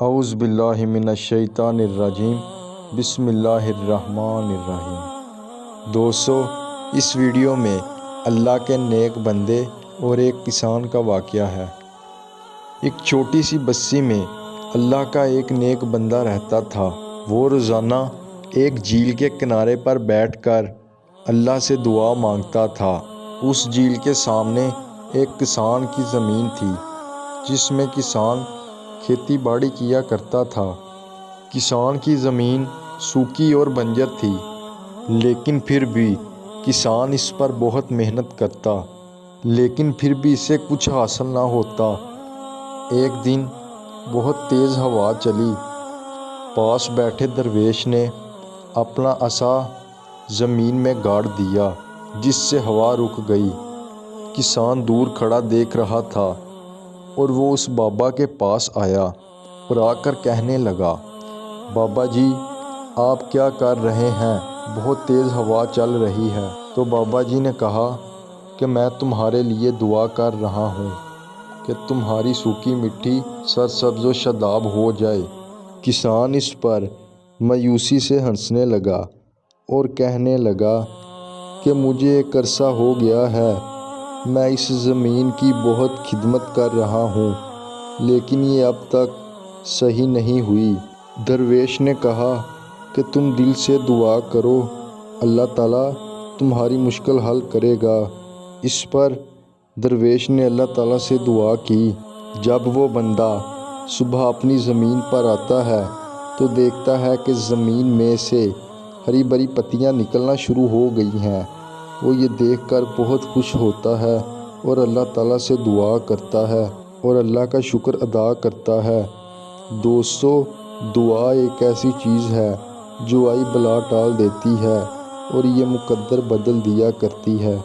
اعوذ باللہ من الشیطان الرجیم بسم اللہ الرحمن الرحیم۔ دوستو، اس ویڈیو میں اللہ کے نیک بندے اور ایک کسان کا واقعہ ہے۔ ایک چھوٹی سی بستی میں اللہ کا ایک نیک بندہ رہتا تھا۔ وہ روزانہ ایک جھیل کے کنارے پر بیٹھ کر اللہ سے دعا مانگتا تھا۔ اس جھیل کے سامنے ایک کسان کی زمین تھی جس میں کسان کھیتی باڑی کیا کرتا تھا۔ کسان کی زمین سوکھی اور بنجر تھی، لیکن پھر بھی کسان اس پر بہت محنت کرتا، لیکن پھر بھی اسے کچھ حاصل نہ ہوتا۔ ایک دن بہت تیز ہوا چلی۔ پاس بیٹھے درویش نے اپنا عصا زمین میں گاڑ دیا، جس سے ہوا رک گئی۔ کسان دور کھڑا دیکھ رہا تھا اور وہ اس بابا کے پاس آیا اور آ کر کہنے لگا، بابا جی، آپ کیا کر رہے ہیں؟ بہت تیز ہوا چل رہی ہے۔ تو بابا جی نے کہا کہ میں تمہارے لیے دعا کر رہا ہوں کہ تمہاری سوکھی مٹی سرسبز و شاداب ہو جائے۔ کسان اس پر مایوسی سے ہنسنے لگا اور کہنے لگا کہ مجھے ایک عرصہ ہو گیا ہے، میں اس زمین کی بہت خدمت کر رہا ہوں، لیکن یہ اب تک صحیح نہیں ہوئی۔ درویش نے کہا کہ تم دل سے دعا کرو، اللہ تعالیٰ تمہاری مشکل حل کرے گا۔ اس پر درویش نے اللہ تعالیٰ سے دعا کی۔ جب وہ بندہ صبح اپنی زمین پر آتا ہے تو دیکھتا ہے کہ زمین میں سے ہری بھری پتیاں نکلنا شروع ہو گئی ہیں۔ وہ یہ دیکھ کر بہت خوش ہوتا ہے اور اللہ تعالیٰ سے دعا کرتا ہے اور اللہ کا شکر ادا کرتا ہے۔ دوستو، دعا ایک ایسی چیز ہے جو آئی بلا ٹال دیتی ہے اور یہ مقدر بدل دیا کرتی ہے۔